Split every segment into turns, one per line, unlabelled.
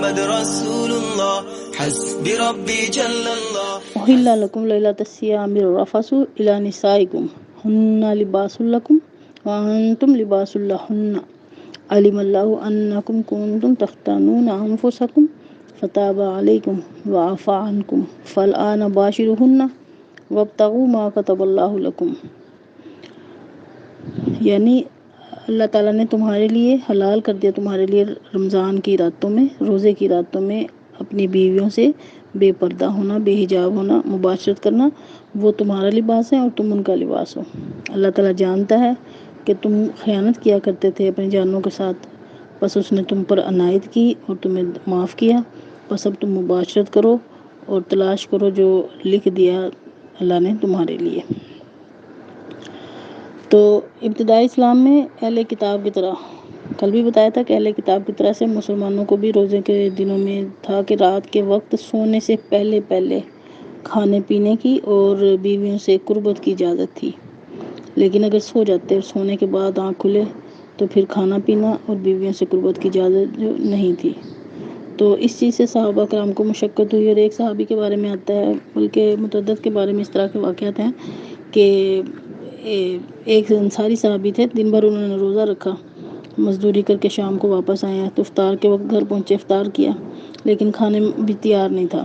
محمد رسول اللہ حسبی ربی جل اللہ.
أحل لكم ليلة الصيام الرفث إلى نسائكم هن لباس لكم وأنتم لباس لهن علم الله أنكم كنتم تختانون أنفسكم فتاب عليكم وعفى عنكم فالآن باشروهن وابتغوا ما كتب الله لكم. یعنی اللہ تعالیٰ نے تمہارے لیے حلال کر دیا تمہارے لیے رمضان کی راتوں میں، روزے کی راتوں میں اپنی بیویوں سے بے پردہ ہونا، بے حجاب ہونا، مباشرت کرنا. وہ تمہارا لباس ہے اور تم ان کا لباس ہو. اللہ تعالیٰ جانتا ہے کہ تم خیانت کیا کرتے تھے اپنی جانوں کے ساتھ، بس اس نے تم پر عنایت کی اور تمہیں معاف کیا. بس اب تم مباشرت کرو اور تلاش کرو جو لکھ دیا اللہ نے تمہارے لیے. تو ابتدائی اسلام میں اہل کتاب کی طرح، کل بھی بتایا تھا کہ اہل کتاب کی طرح سے مسلمانوں کو بھی روزے کے دنوں میں تھا کہ رات کے وقت سونے سے پہلے کھانے پینے کی اور بیویوں سے قربت کی اجازت تھی. لیکن اگر سو جاتے اور سونے کے بعد آنکھ کھلے تو پھر کھانا پینا اور بیویوں سے قربت کی اجازت جو نہیں تھی. تو اس چیز سے صحابہ کرام کو مشقت ہوئی. اور ایک صحابی کے بارے میں آتا ہے، بلکہ متعدد کے بارے میں اس طرح کے واقعات ہیں کہ ایک انصاری صحابی تھے، دن بھر انہوں نے روزہ رکھا، مزدوری کر کے شام کو واپس آئے ہیں تو افطار کے وقت گھر پہنچے، افطار کیا لیکن کھانے بھی تیار نہیں تھا.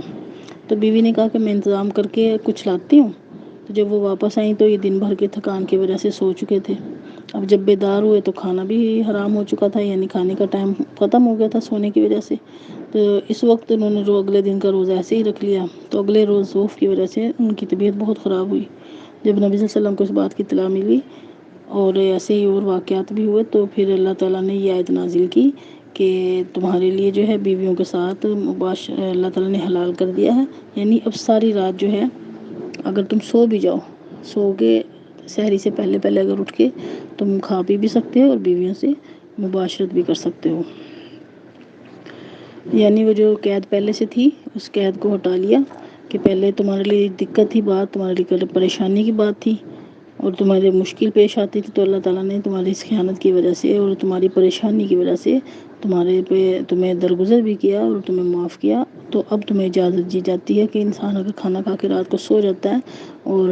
تو بیوی نے کہا کہ میں انتظام کر کے کچھ لاتی ہوں. تو جب وہ واپس آئیں تو یہ دن بھر کے تھکان کی وجہ سے سو چکے تھے. اب جب بیدار ہوئے تو کھانا بھی حرام ہو چکا تھا، یعنی کھانے کا ٹائم ختم ہو گیا تھا سونے کی وجہ سے. تو اس وقت انہوں نے اگلے دن کا روزہ ایسے ہی رکھ لیا. تو اگلے روز ضعف کی وجہ سے ان کی طبیعت بہت خراب ہوئی. جب نبی صلی اللہ علیہ وسلم کو اس بات کی اطلاع ملی اور ایسے ہی اور واقعات بھی ہوئے تو پھر اللہ تعالیٰ نے یہ آیت نازل کی کہ تمہارے لیے جو ہے بیویوں کے ساتھ اللہ تعالیٰ نے حلال کر دیا ہے. یعنی اب ساری رات جو ہے اگر تم سو بھی جاؤ، سو کے سحری سے پہلے اگر اٹھ کے تم کھا پی بھی سکتے ہو اور بیویوں سے مباشرت بھی کر سکتے ہو. یعنی وہ جو قید پہلے سے تھی اس قید کو ہٹا لیا کہ پہلے تمہارے لیے دقت تھی بات، تمہارے لیے پریشانی کی بات تھی اور تمہارے مشکل پیش آتی تھی، تو اللہ تعالیٰ نے تمہاری اس خیانت کی وجہ سے اور تمہاری پریشانی کی وجہ سے تمہیں درگزر بھی کیا اور تمہیں معاف کیا. تو اب تمہیں اجازت دی جاتی ہے کہ انسان اگر کھانا کھا کے رات کو سو جاتا ہے اور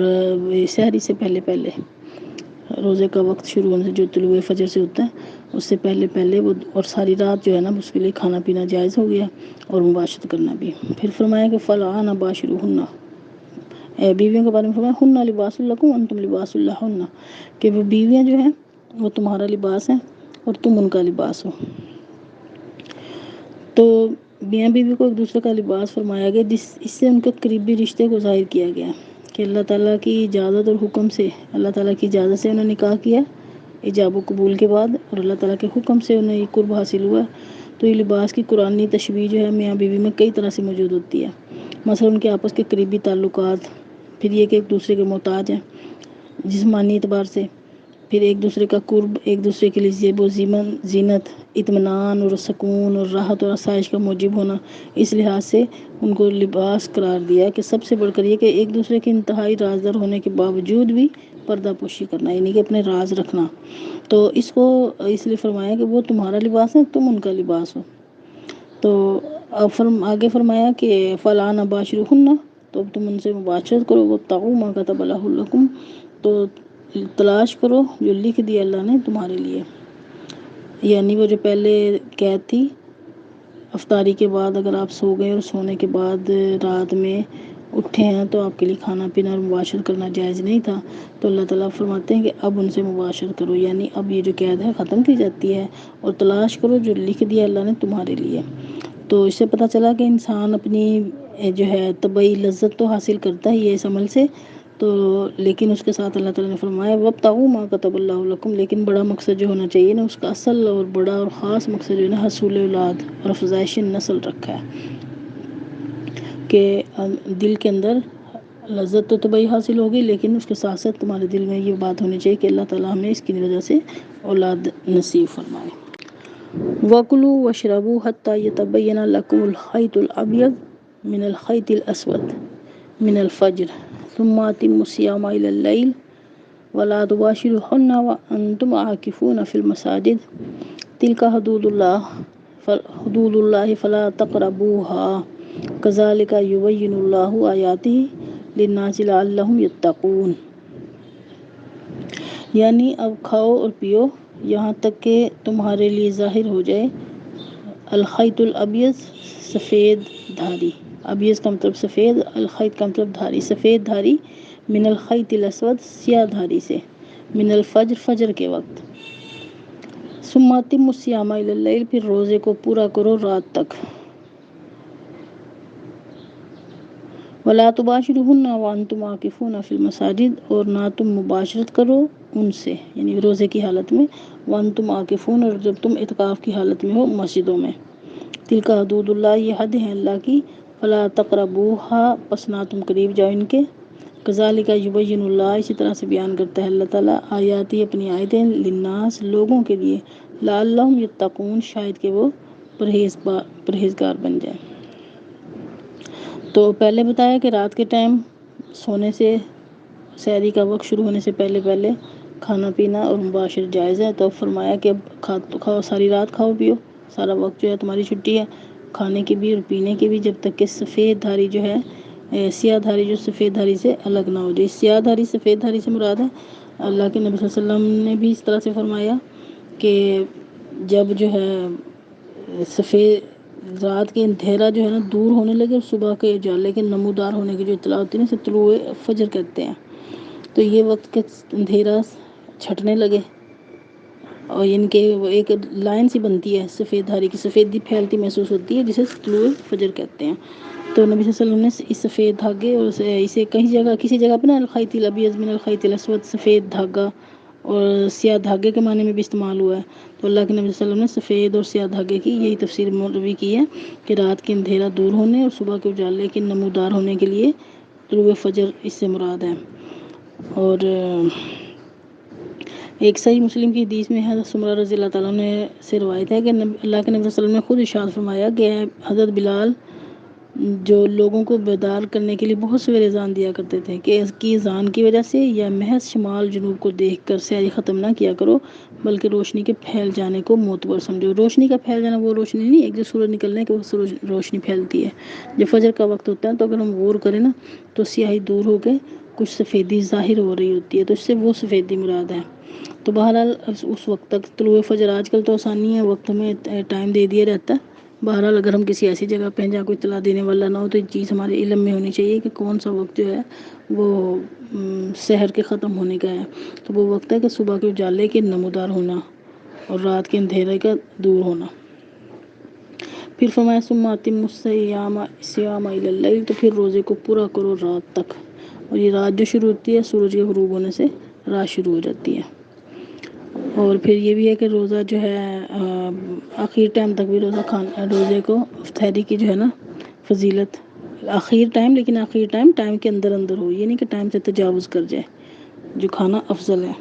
سحری سے پہلے روزے کا وقت شروع ہونے سے جو طلوع فجر سے ہوتا ہے اس سے پہلے وہ اور ساری رات جو ہے نا اس کے لیے کھانا پینا جائز ہو گیا اور مباشرت کرنا بھی. پھر فرمایا کہ فالآن باشروہن، بیویوں کے بارے میں فرمایا ہن لباس لکم وانتم لباس لہن، کہ وہ بیویاں جو ہیں وہ تمہارا لباس ہیں اور تم ان کا لباس ہو. تو میاں بیوی کو ایک دوسرے کا لباس فرمایا گیا، اس سے ان کے قریبی رشتے کو ظاہر کیا گیا کہ اللہ تعالیٰ کی اجازت اور حکم سے، اللہ تعالیٰ کی اجازت سے انہوں نے نکاح کیا ایجاب و قبول کے بعد اور اللہ تعالیٰ کے حکم سے انہیں یہ قرب حاصل ہوا. تو یہ لباس کی قرآنی تشبیہ جو ہے میاں بیوی میں کئی طرح سے موجود ہوتی ہے. مثلا ان کے آپس کے قریبی تعلقات، پھر یہ کہ ایک دوسرے کے محتاج ہیں جسمانی اعتبار سے، پھر ایک دوسرے کا قرب، ایک دوسرے کے لیے زیب و زینت، اطمینان اور سکون اور راحت اور آسائش کا موجب ہونا، اس لحاظ سے ان کو لباس قرار دیا کہ سب سے بڑھ کر یہ کہ ایک دوسرے کے انتہائی رازدار ہونے کے باوجود بھی پردہ پوشی کرنا، یعنی کہ اپنے راز رکھنا. تو اس کو اس لیے فرمایا کہ وہ تمہارا لباس ہے، تم ان کا لباس ہو. تو آگے فرمایا کہ فالآن باشروہن، تو اب تم ان سے مباشرت کرو، وابتغوا ما کتب اللہ لکم، تو تلاش کرو جو لکھ دیا اللہ نے تمہارے لیے. یعنی وہ جو پہلے قید تھی، افطاری کے بعد اگر آپ سو گئے اور سونے کے بعد رات میں اٹھے ہیں تو آپ کے لیے کھانا پینا اور مباشرت کرنا جائز نہیں تھا. تو اللہ تعالیٰ فرماتے ہیں کہ اب ان سے مباشرت کرو، یعنی اب یہ جو قید ہے ختم کی جاتی ہے اور تلاش کرو جو لکھ دیا اللہ نے تمہارے لیے. تو اس سے پتہ چلا کہ انسان اپنی جو ہے طبعی لذت تو حاصل کرتا ہی ہے اس عمل سے، تو لیکن اس کے ساتھ اللہ تعالیٰ نے فرمایا وابتغوا ما کتب اللہ لکم، لیکن بڑا مقصد جو ہونا چاہیے نا، اس کا اصل اور بڑا اور خاص مقصد جو ہے نا حصول اولاد اور افزائش نسل رکھا ہے کہ دل کے اندر لذت تو طبعی حاصل ہوگی لیکن اس کے ساتھ ساتھ تمہارے دل میں یہ بات ہونی چاہیے کہ اللہ تعالیٰ ہمیں اس کی وجہ سے اولاد نصیب فرمائے. وَكُلُوا وَاشْرَبُوا حَتَّى يَتَبَيَّنَ لَكُمُ الْخَيْطُ الْأَبْيَضُ مِنَ الْخَيْطِ الْأَسْوَدِ مِنَ الْفَجْرِ ثُمَّ أَتِمُّوا الصِّيَامَ إِلَى اللَّيْلِ وَلَا تُبَاشِرُوهُنَّ وَأَنْتُمْ عَاكِفُونَ فِي الْمَسَاجِدِ تِلْكَ حُدُودُ اللَّهِ حدود اللہ فلا تقربوها کذالک یبین اللہ آیاتہ للناس لعلہم یتقون، یعنی اب کھاؤ اور پیو یہاں تک کہ تمہارے لیے ظاہر ہو جائے الخیط الابیض سفید دھاری، ابیض کا مطلب سفید، الخیط کا مطلب دھاری، سفید دھاری، من الخیط الاسود سیاہ دھاری سے، من الفجر فجر کے وقت، ثم اتموا الصیام الی اللیل پھر روزے کو پورا کرو رات تک، ولا تباشرون وانتم عاکفون فی المساجد اور نہ تم مباشرت کرو ان سے یعنی روزے کی حالت میں، وانتم عاکفون اور جب تم اعتکاف کی حالت میں ہو مسجدوں میں، تلک حدود اللہ یہ حد ہیں اللہ کی، فلا تقربوها پس نہ تم قریب جاؤ ان کے، کذالک یبین اللہ اسی طرح سے بیان کرتا ہے اللہ تعالیٰ آیاتی اپنی آیتیں للناس لوگوں کے لیے، لعلہم یتقون شاید کہ وہ پرہیزگار بن جائیں۔ تو پہلے بتایا کہ رات کے ٹائم سونے سے سحری کا وقت شروع ہونے سے پہلے پہلے کھانا پینا اور مباشرت جائز ہے، تو فرمایا کہ اب کھاؤ ساری رات کھاؤ پیو، سارا وقت جو ہے تمہاری چھٹی ہے، کھانے کی بھی اور پینے کی بھی، جب تک کہ سفید دھاری جو ہے سیاہ دھاری جو سفید دھاری سے الگ نہ ہو جائے۔ سیاہ دھاری سفید دھاری سے مراد ہے اللہ کے نبی صلی اللہ علیہ وسلم نے بھی اس طرح سے فرمایا کہ جب جو ہے سفید رات کے اندھیرا جو ہے نا دور ہونے لگے اور صبح کے اجالے کے نمودار ہونے کی جو اطلاع ہوتی ہے نا اسے طلوع فجر کہتے ہیں، تو یہ وقت کے اندھیرا چھٹنے لگے اور ان کے ایک لائن سی بنتی ہے سفید دھاری کی، سفیدی پھیلتی محسوس ہوتی ہے جسے طلوع فجر کہتے ہیں۔ تو نبی صلی اللہ علیہ وسلم نے اس سفید دھاگے اور اسے کسی جگہ پہ نا الخیط الابیض من الخیط الاسود سفید دھاگا اور سیاہ دھاگے کے معنی میں بھی استعمال ہوا ہے، تو اللہ کے نبی صلی اللہ علیہ وسلم نے سفید اور سیاہ دھاگے کی یہی تفسیر مولوی کی ہے کہ رات کے اندھیرا دور ہونے اور صبح کے اجالے کے نمودار ہونے کے لیے طلوع فجر اس سے مراد ہے۔ اور ایک صحیح مسلم کی حدیث میں حضرت سمرہ رضی اللہ تعالیٰ عنہ سے روایت ہے کہ اللہ کے نبی صلی اللہ علیہ وسلم نے خود ارشاد فرمایا کہ حضرت بلال جو لوگوں کو بیدار کرنے کے لیے بہت سویرے اذان دیا کرتے تھے کہ اس کی اذان کی وجہ سے یا محض شمال جنوب کو دیکھ کر سحری ختم نہ کیا کرو بلکہ روشنی کے پھیل جانے کو معتبر سمجھو۔ روشنی کا پھیل جانا وہ روشنی نہیں ایک جو سورج نکلنے کے وقت روشنی پھیلتی ہے، جب فجر کا وقت ہوتا ہے تو اگر ہم غور کریں نا تو سیاہی دور ہو کے کچھ سفیدی ظاہر ہو رہی ہوتی ہے، تو اس سے وہ سفیدی مراد ہے۔ تو بہرحال اس وقت تک طلوع فجر آج کل تو آسانی ہے، وقت ہمیں ٹائم دے دیا رہتا ہے، بہرحال اگر ہم کسی ایسی جگہ پہ ہیں جہاں کوئی اطلاع دینے والا نہ ہو تو یہ چیز ہمارے علم میں ہونی چاہیے کہ کون سا وقت جو ہے وہ سحر کے ختم ہونے کا ہے، تو وہ وقت ہے کہ صبح کے اجالے کے نمودار ہونا اور رات کے اندھیرے کا دور ہونا۔ پھر فرمایا ثم اتموا الصیام الی اللیل تو پھر روزے کو پورا کرو رات تک، اور یہ رات جو شروع ہوتی ہے سورج کے غروب ہونے سے رات شروع ہو جاتی ہے۔ اور پھر یہ بھی ہے کہ روزہ جو ہے آخر ٹائم تک بھی روزے کو افطاری کی جو ہے نا فضیلت آخر ٹائم، لیکن آخر ٹائم کے اندر ہو، یہ نہیں کہ ٹائم سے تجاوز کر جائے، جو کھانا افضل ہے۔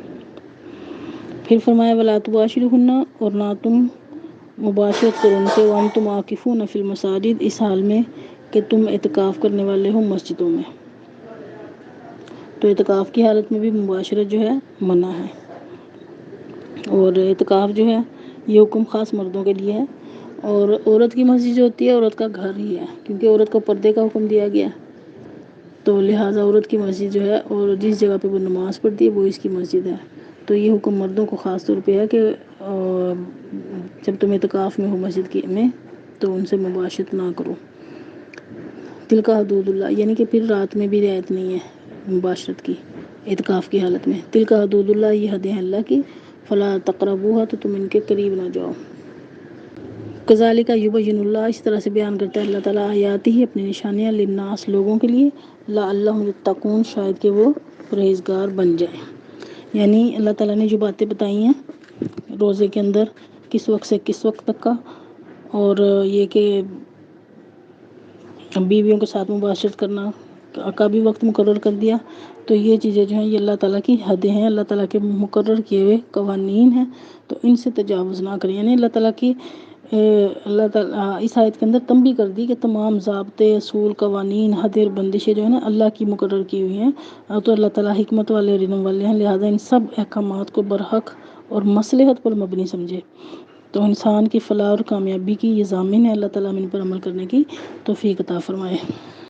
پھر فرمایا ولا تباشرون اور نہ تم مباشرت کرو ان سے، وانتم عاکفون فی المساجد اس حال میں کہ تم اعتکاف کرنے والے ہو مسجدوں میں، تو اعتکاف کی حالت میں بھی مباشرت جو ہے منع ہے۔ اور اعتکاف جو ہے یہ حکم خاص مردوں کے لیے ہے، اور عورت کی مسجد جو ہوتی ہے عورت کا گھر ہی ہے، کیونکہ عورت کو پردے کا حکم دیا گیا، تو لہٰذا عورت کی مسجد جو ہے اور جس جگہ پہ وہ نماز پڑھتی ہے وہ اس کی مسجد ہے، تو یہ حکم مردوں کو خاص طور پہ ہے کہ جب تم اعتکاف میں ہو مسجد میں تو ان سے مباشرت نہ کرو۔ تلک حدود اللہ یعنی کہ پھر رات میں بھی رعایت نہیں ہے مباشرت کی اعتکاف کی حالت میں، تلک حدود اللہ یہ حدیں ہیں اللہ کی، فلا تقربوها تو تم ان کے قریب نہ جاؤ، کذالک یبین اللہ اس طرح سے بیان کرتا ہے اللہ تعالیٰ آیاتہ ہی اپنی نشانیاں للناس لوگوں کے لیے، لعلہم یتقون شاید کہ وہ پرہیزگار بن جائیں، یعنی اللہ تعالیٰ نے جو باتیں بتائی ہیں روزے کے اندر کس وقت سے کس وقت تک کا، اور یہ کہ بیویوں کے ساتھ مباشرت کرنا کا بھی وقت مقرر کر دیا، تو یہ چیزیں جو ہیں یہ اللہ تعالیٰ کی حدیں ہیں، اللہ تعالیٰ کے مقرر کیے ہوئے قوانین ہیں، تو ان سے تجاوز نہ کریں، یعنی اللہ تعالیٰ اس آیت کے اندر تنبیہ کر دی کہ تمام ضابطے اصول قوانین حد اور بندشیں جو ہے نا اللہ کی مقرر کی ہوئی ہیں، تو اللہ تعالیٰ حکمت والے اور علم والے ہیں، لہٰذا ان سب احکامات کو برحق اور مصلحت پر مبنی سمجھے۔ تو انسان کی فلاح اور کامیابی کی یہ ضامن ہے، اللہ تعالیٰ ہمیں ان پر عمل کرنے کی توفیق عطا فرمائے۔